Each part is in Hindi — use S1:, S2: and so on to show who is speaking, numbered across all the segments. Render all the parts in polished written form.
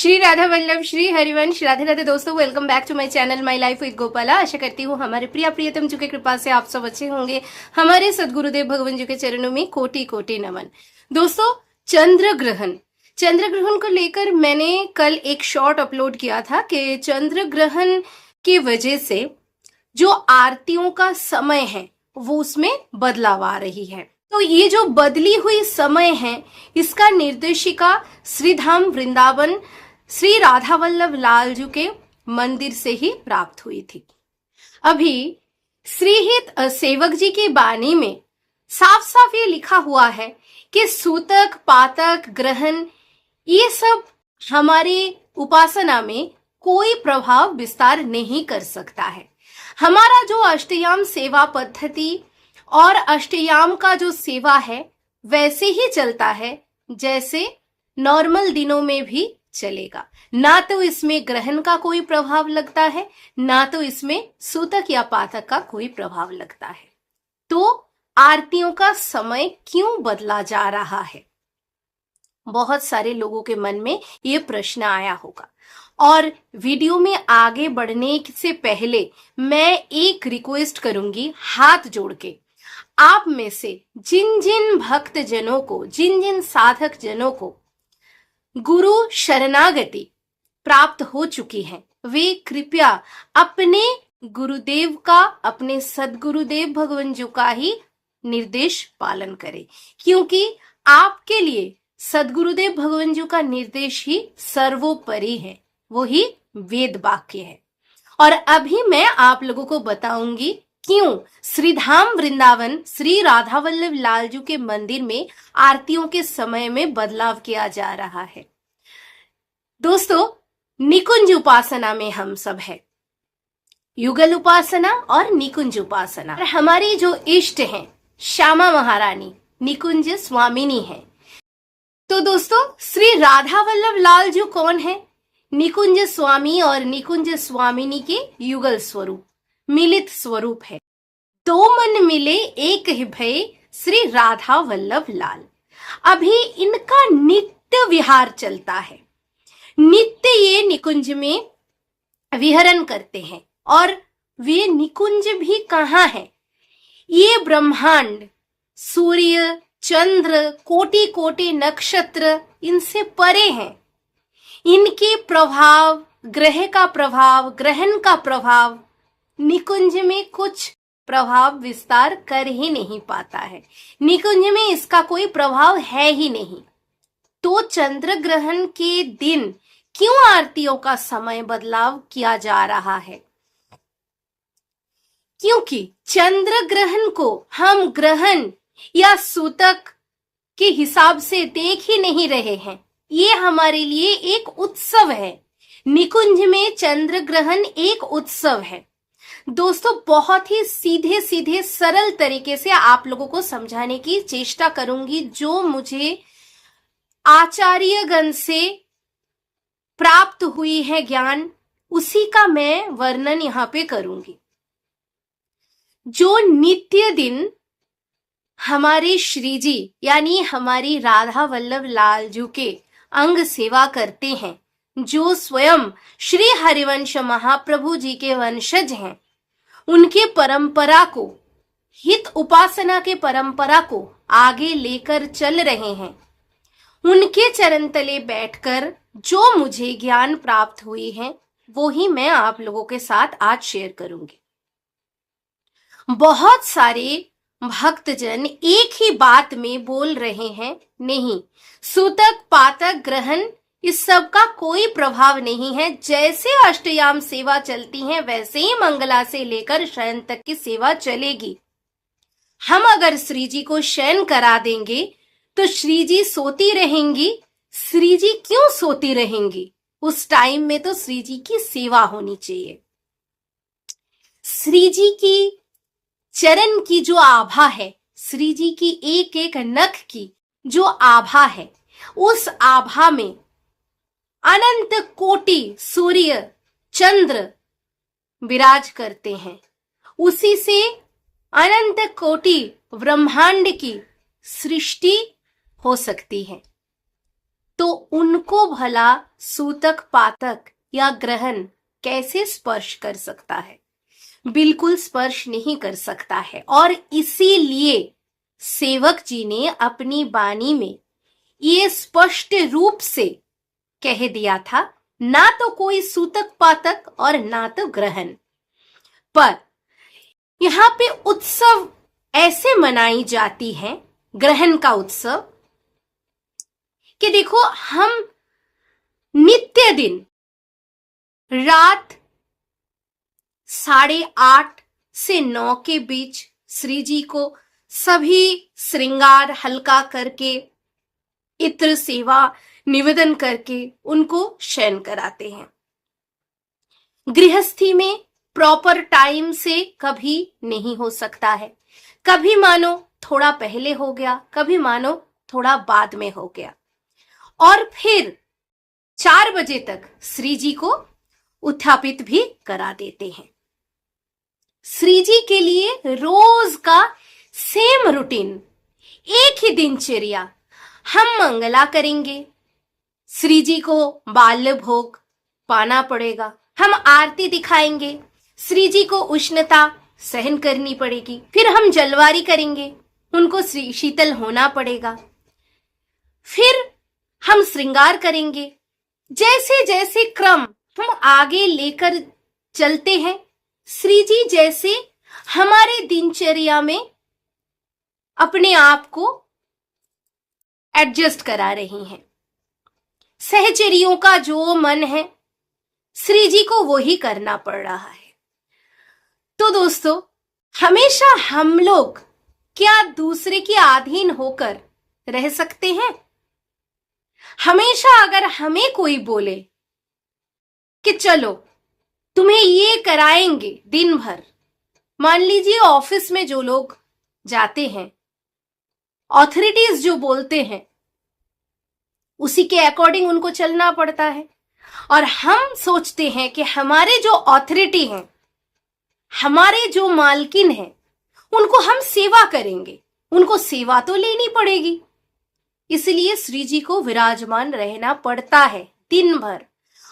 S1: श्री राधा वल्लभ, श्री हरिवंश, राधे राधे दोस्तों। Welcome back to my channel my life with Gopala. आशा करती हूँ हमारे प्रियतम जी की कृपा से आप सब अच्छे होंगे। हमारे सदगुरुदेव भगवान जी के चरणों में कोटि कोटि नमन। दोस्तों, चंद्र ग्रहण को लेकर मैंने कल एक शॉर्ट अपलोड किया था कि चंद्र ग्रहण की वजह से जो आरतियों का समय है वो उसमें बदलाव आ रही है। तो ये जो बदली हुई समय है, इसका निर्देशिका श्री धाम वृंदावन श्री राधा वल्लभ लाल जी के मंदिर से ही प्राप्त हुई थी। अभी श्रीहित सेवक जी की बानी में साफ साफ ये लिखा हुआ है कि सूतक, पातक, ग्रहण ये सब हमारी उपासना में कोई प्रभाव विस्तार नहीं कर सकता है। हमारा जो अष्टयाम सेवा पद्धति और अष्टयाम का जो सेवा है वैसे ही चलता है जैसे नॉर्मल दिनों में भी चलेगा। ना तो इसमें ग्रहण का कोई प्रभाव लगता है, ना तो इसमें सूतक या पातक का कोई प्रभाव लगता है। तो आरतियों का समय क्यों बदला जा रहा है? बहुत सारे लोगों के मन में ये प्रश्न आया होगा। और वीडियो में आगे बढ़ने से पहले मैं एक रिक्वेस्ट करूंगी हाथ जोड़ के। आप में से जिन जिन भक्त जनों को, जिन जिन साधक जनों को गुरु शरणागति प्राप्त हो चुकी है, वे कृपया अपने गुरुदेव का, अपने सदगुरुदेव भगवान जी का ही निर्देश पालन करें, क्योंकि आपके लिए सदगुरुदेव भगवान जी का निर्देश ही सर्वोपरि है, वो ही वेद वाक्य है। और अभी मैं आप लोगों को बताऊंगी क्यों श्री धाम वृंदावन श्री राधा वल्लभ लाल जी के मंदिर में आरतियों के समय में बदलाव किया जा रहा है। दोस्तों, निकुंज उपासना में हम सब है, युगल उपासना और निकुंज उपासना। और हमारी जो इष्ट हैं श्यामा महारानी निकुंज स्वामिनी है। तो दोस्तों, श्री राधा वल्लभ लाल जी कौन है? निकुंज स्वामी और निकुंज स्वामिनी के युगल स्वरूप, मिलित स्वरूप है। दो मन मिले एक ही भय श्री राधा वल्लभ लाल। अभी इनका नित्य विहार चलता है। नित्य ये निकुंज में विहरण करते हैं। और वे निकुंज भी कहाँ है? ये ब्रह्मांड, सूर्य, चंद्र, कोटि कोटि नक्षत्र इनसे परे हैं। इनके प्रभाव, ग्रह का प्रभाव, ग्रहण का प्रभाव निकुंज में कुछ प्रभाव विस्तार कर ही नहीं पाता है। निकुंज में इसका कोई प्रभाव है ही नहीं। तो चंद्र ग्रहण के दिन क्यों आरतियों का समय बदलाव किया जा रहा है? क्योंकि चंद्र ग्रहण को हम ग्रहण या सूतक के हिसाब से देख ही नहीं रहे हैं। ये हमारे लिए एक उत्सव है। निकुंज में चंद्र ग्रहण एक उत्सव है। दोस्तों, बहुत ही सीधे सीधे सरल तरीके से आप लोगों को समझाने की चेष्टा करूंगी। जो मुझे आचार्यगण से प्राप्त हुई है ज्ञान, उसी का मैं वर्णन यहाँ पे करूंगी। जो नित्य दिन हमारे श्री जी यानी हमारी राधा वल्लभ लाल जी के अंग सेवा करते हैं, जो स्वयं श्री हरिवंश महाप्रभु जी के वंशज हैं, उनके परंपरा को, हित उपासना के परंपरा को आगे लेकर चल रहे हैं, उनके चरण तले बैठकर जो मुझे ज्ञान प्राप्त हुई है वो ही मैं आप लोगों के साथ आज शेयर करूंगी। बहुत सारे भक्तजन एक ही बात में बोल रहे हैं, नहीं, सूतक, पातक, ग्रहण इस सब का कोई प्रभाव नहीं है। जैसे अष्टयाम सेवा चलती है वैसे ही मंगला से लेकर शयन तक की सेवा चलेगी। हम अगर श्री जी को शयन करा देंगे तो श्री जी सोती रहेंगी। श्री जी क्यों सोती रहेंगी? उस टाइम में तो श्री जी की सेवा होनी चाहिए। श्री जी की चरण की जो आभा है, श्री जी की एक एक नख की जो आभा है, उस आभा में अनंत कोटि सूर्य, चंद्र विराज करते हैं। उसी से अनंत कोटि ब्रह्मांड की सृष्टि हो सकती है। तो उनको भला सूतक पातक या ग्रहण कैसे स्पर्श कर सकता है? बिल्कुल स्पर्श नहीं कर सकता है। और इसीलिए सेवक जी ने अपनी वाणी में ये स्पष्ट रूप से कह दिया था, ना तो कोई सूतक पातक और ना तो ग्रहण। पर यहाँ पे उत्सव ऐसे मनाई जाती है, ग्रहण का उत्सव, कि देखो हम नित्य दिन रात 8:30 से 9 के बीच श्री जी को सभी श्रृंगार हल्का करके इत्र सेवा निवेदन करके उनको शयन कराते हैं। गृहस्थी में प्रॉपर टाइम से कभी नहीं हो सकता है, कभी मानो थोड़ा पहले हो गया, कभी मानो थोड़ा बाद में हो गया। और फिर 4 बजे तक श्री जी को उत्थापित भी करा देते हैं। श्री जी के लिए रोज का सेम रूटीन, एक ही दिनचर्या। हम मंगला करेंगे, श्री जी को बाल्य भोग पाना पड़ेगा, हम आरती दिखाएंगे, श्री जी को उष्णता सहन करनी पड़ेगी, फिर हम जलवारी करेंगे, उनको शीतल होना पड़ेगा, फिर हम श्रृंगार करेंगे। जैसे जैसे क्रम हम आगे लेकर चलते हैं, श्री जी जैसे हमारे दिनचर्या में अपने आप को एडजस्ट करा रही हैं। सहचरियों का जो मन है श्री जी को वो ही करना पड़ रहा है। तो दोस्तों, हमेशा हम लोग क्या दूसरे के अधीन होकर रह सकते हैं? हमेशा अगर हमें कोई बोले कि चलो तुम्हें ये कराएंगे दिन भर, मान लीजिए ऑफिस में जो लोग जाते हैं, ऑथोरिटीज जो बोलते हैं उसी के अकॉर्डिंग उनको चलना पड़ता है। और हम सोचते हैं कि हमारे जो ऑथोरिटी हैं, हमारे जो मालकिन हैं, उनको हम सेवा करेंगे, उनको सेवा तो लेनी पड़ेगी। इसलिए श्री जी को विराजमान रहना पड़ता है दिन भर,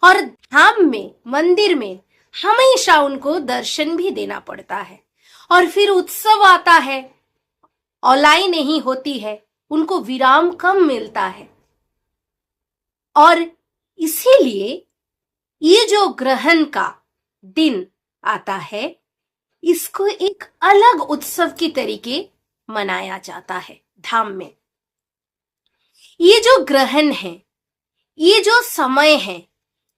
S1: और धाम में, मंदिर में हमेशा उनको दर्शन भी देना पड़ता है। और फिर उत्सव आता है, औलाई नहीं होती है, उनको विराम कम मिलता है। और इसीलिए ये जो ग्रहण का दिन आता है, इसको एक अलग उत्सव की तरीके मनाया जाता है धाम में। ये जो ग्रहण है, ये जो समय है,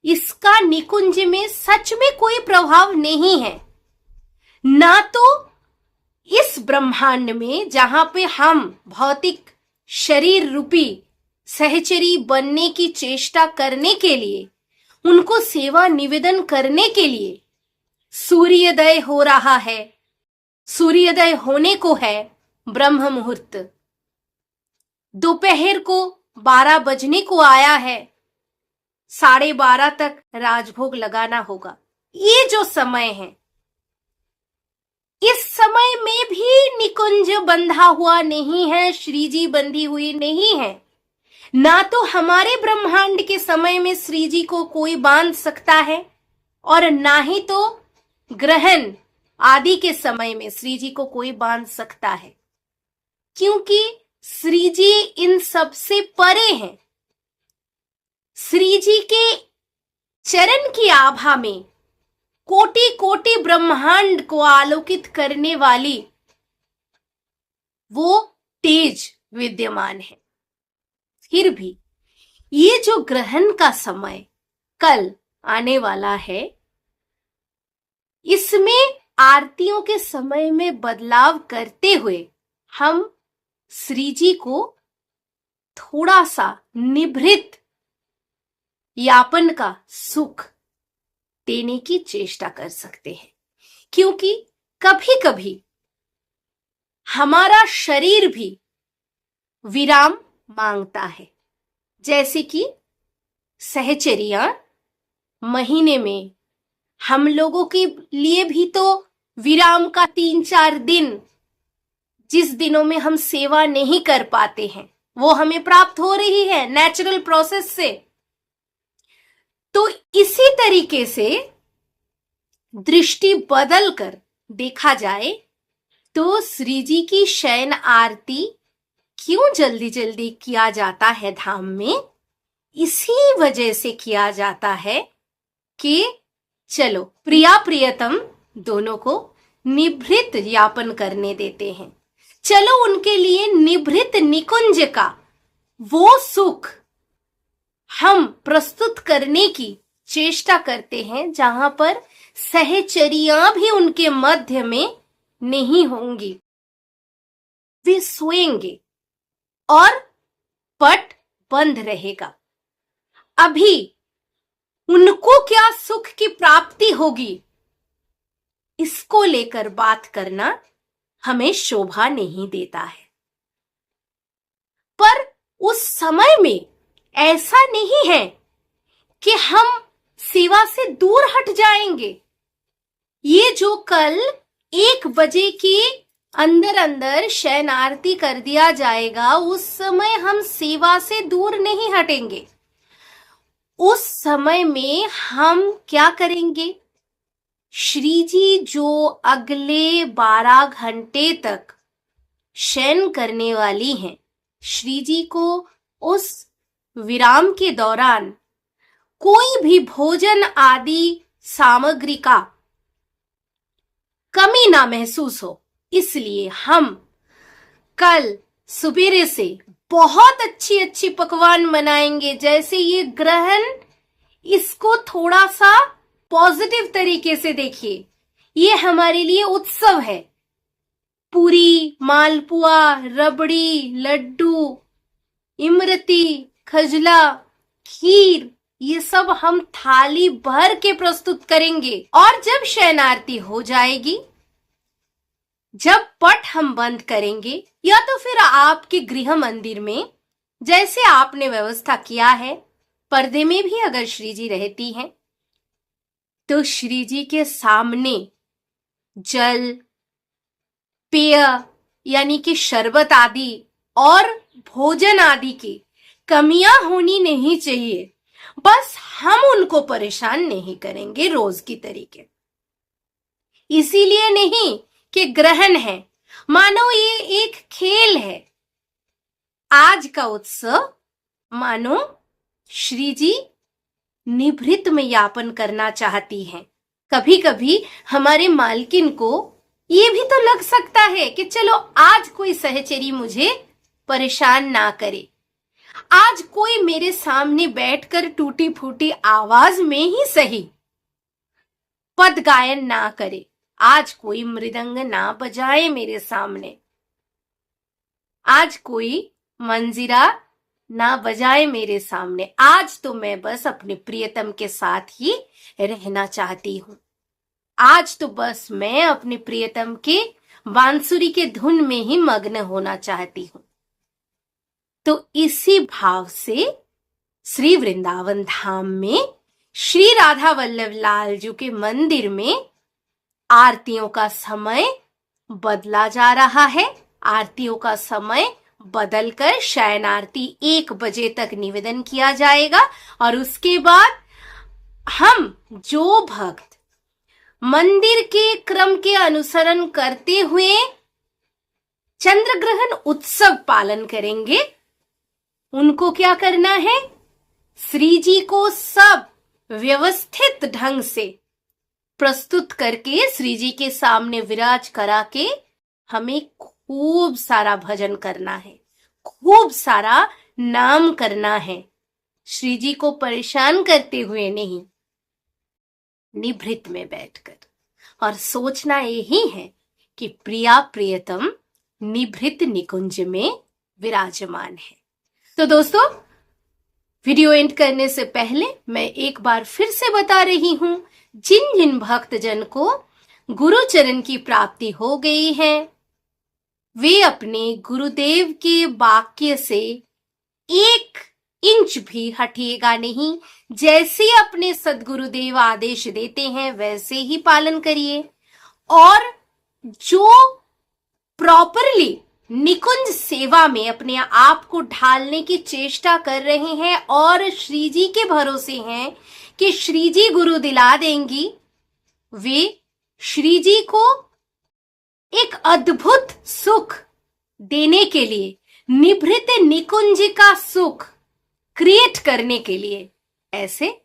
S1: इसका निकुंज में सच में कोई प्रभाव नहीं है। ना तो इस ब्रह्मांड में जहां पे हम भौतिक शरीर रूपी सहचरी बनने की चेष्टा करने के लिए, उनको सेवा निवेदन करने के लिए सूर्योदय हो रहा है, सूर्योदय होने को है ब्रह्म मुहूर्त, दोपहर को 12 बजने को आया है, 12:30 तक राजभोग लगाना होगा। ये जो समय है, इस समय में भी निकुंज बंधा हुआ नहीं है, श्री जी बंधी हुई नहीं है। ना तो हमारे ब्रह्मांड के समय में श्री जी को कोई बांध सकता है, और ना ही तो ग्रहण आदि के समय में श्री जी को कोई बांध सकता है, क्योंकि श्री जी इन सब से परे हैं। श्री जी के चरण की आभा में कोटि कोटि ब्रह्मांड को आलोकित करने वाली वो तेज विद्यमान है। फिर भी ये जो ग्रहण का समय कल आने वाला है, इसमें आरतियों के समय में बदलाव करते हुए हम श्री जी को थोड़ा सा निभृत यापन का सुख देने की चेष्टा कर सकते हैं। क्योंकि कभी कभी हमारा शरीर भी विराम मांगता है। जैसे कि सहचर्या महीने में हम लोगों के लिए भी तो विराम का 3-4 दिन, जिस दिनों में हम सेवा नहीं कर पाते हैं, वो हमें प्राप्त हो रही है नेचुरल प्रोसेस से। इसी तरीके से दृष्टि बदल कर देखा जाए तो श्री जी की शयन आरती क्यों जल्दी जल्दी किया जाता है धाम में? इसी वजह से किया जाता है कि चलो प्रिया प्रियतम दोनों को निभृत यापन करने देते हैं। चलो उनके लिए निभृत निकुंज का वो सुख हम प्रस्तुत करने की चेष्टा करते हैं जहां पर सहचरियां भी उनके मध्य में नहीं होंगी। वे सोएंगे और पट बंद रहेगा। अभी उनको क्या सुख की प्राप्ति होगी, इसको लेकर बात करना हमें शोभा नहीं देता है। पर उस समय में ऐसा नहीं है कि हम सेवा से दूर हट जाएंगे। ये जो कल 1 बजे के अंदर अंदर शयन आरती कर दिया जाएगा, उस समय हम सेवा से दूर नहीं हटेंगे। उस समय में हम क्या करेंगे? श्री जी जो अगले 12 घंटे तक शयन करने वाली हैं, श्री जी को उस विराम के दौरान कोई भी भोजन आदि सामग्री का कमी ना महसूस हो, इसलिए हम कल सुबेरे से बहुत अच्छी अच्छी पकवान बनाएंगे। जैसे ये ग्रहण, इसको थोड़ा सा पॉजिटिव तरीके से देखिए, ये हमारे लिए उत्सव है। पूरी, मालपुआ, रबड़ी, लड्डू, इमरती, खजला, खीर, ये सब हम थाली भर के प्रस्तुत करेंगे। और जब शयन आरती हो जाएगी, जब पट हम बंद करेंगे, या तो फिर आपके गृह मंदिर में जैसे आपने व्यवस्था किया है, पर्दे में भी अगर श्री जी रहती हैं, तो श्री जी के सामने जल, पेय यानी कि शरबत आदि और भोजन आदि की कमियां होनी नहीं चाहिए। बस हम उनको परेशान नहीं करेंगे रोज की तरीके। इसीलिए नहीं कि ग्रहण है, मानो ये एक खेल है। आज का उत्सव मानो श्री जी निभृत में यापन करना चाहती हैं। कभी कभी हमारे मालकिन को ये भी तो लग सकता है कि चलो आज कोई सहचरी मुझे परेशान ना करे, आज कोई मेरे सामने बैठकर टूटी फूटी आवाज में ही सही पद गायन ना करे, आज कोई मृदंग ना बजाए मेरे सामने, आज कोई मंजीरा ना बजाए मेरे सामने। आज तो मैं बस अपने प्रियतम के साथ ही रहना चाहती हूं। आज तो बस मैं अपने प्रियतम के बांसुरी के धुन में ही मग्न होना चाहती हूं। तो इसी भाव से श्री वृंदावन धाम में श्री राधा वल्लभ लाल जी के मंदिर में आरतियों का समय बदला जा रहा है। आरतियों का समय बदलकर शयन आरती 1 बजे तक निवेदन किया जाएगा और उसके बाद हम जो भक्त मंदिर के क्रम के अनुसरण करते हुए चंद्र ग्रहण उत्सव पालन करेंगे, उनको क्या करना है? श्री जी को सब व्यवस्थित ढंग से प्रस्तुत करके श्री जी के सामने विराज करा के हमें खूब सारा भजन करना है, खूब सारा नाम करना है। श्री जी को परेशान करते हुए नहीं, निभृत में बैठकर। और सोचना यही है कि प्रिया प्रियतम निभृत निकुंज में विराजमान है। तो दोस्तों, वीडियो एंड करने से पहले मैं एक बार फिर से बता रही हूं, जिन जिन भक्तजन को गुरु चरण की प्राप्ति हो गई है, वे अपने गुरुदेव के वाक्य से 1 इंच भी हटिएगा नहीं। जैसे अपने सद्गुरुदेव आदेश देते हैं वैसे ही पालन करिए। और जो प्रॉपरली निकुंज सेवा में अपने आप को ढालने की चेष्टा कर रहे हैं और श्री जी के भरोसे हैं कि श्री जी गुरु दिला देंगी, वे श्री जी को एक अद्भुत सुख देने के लिए, निभृत निकुंज का सुख क्रिएट करने के लिए ऐसे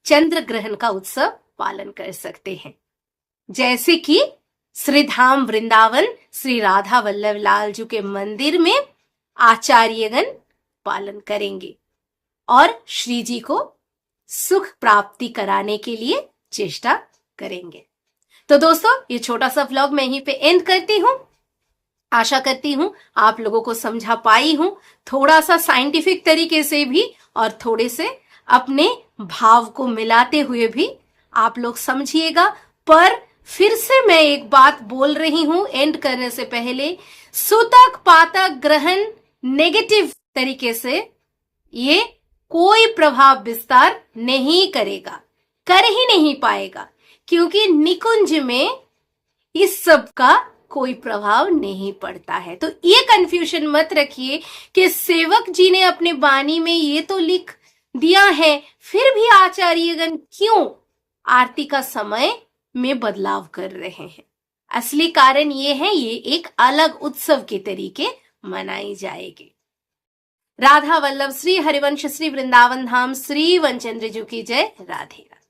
S1: चंद्र ग्रहण का उत्सव पालन कर सकते हैं। जैसे कि श्री धाम वृंदावन श्री राधा वल्लभ लाल जी के मंदिर में आचार्यगण पालन करेंगे और श्री जी को सुख प्राप्ति कराने के लिए चेष्टा करेंगे। तो दोस्तों, ये छोटा सा व्लॉग मैं यहीं पे एंड करती हूं। आशा करती हूं आप लोगों को समझा पाई हूं, थोड़ा सा साइंटिफिक तरीके से भी और थोड़े से अपने भाव को मिलाते हुए भी आप लोग समझिएगा। पर फिर से मैं एक बात बोल रही हूं एंड करने से पहले, सूतक पातक ग्रहण नेगेटिव तरीके से ये कोई प्रभाव विस्तार नहीं करेगा, कर ही नहीं पाएगा, क्योंकि निकुंज में इस सब का कोई प्रभाव नहीं पड़ता है। तो ये कंफ्यूजन मत रखिए कि सेवक जी ने अपने वाणी में ये तो लिख दिया है, फिर भी आचार्यगण क्यों आरती का समय में बदलाव कर रहे हैं। असली कारण ये है, ये एक अलग उत्सव के तरीके मनाई जाएगी। राधा वल्लभ श्री हरिवंश श्री वृंदावन धाम श्री वनचंद्र जी की जय। राधे राधे।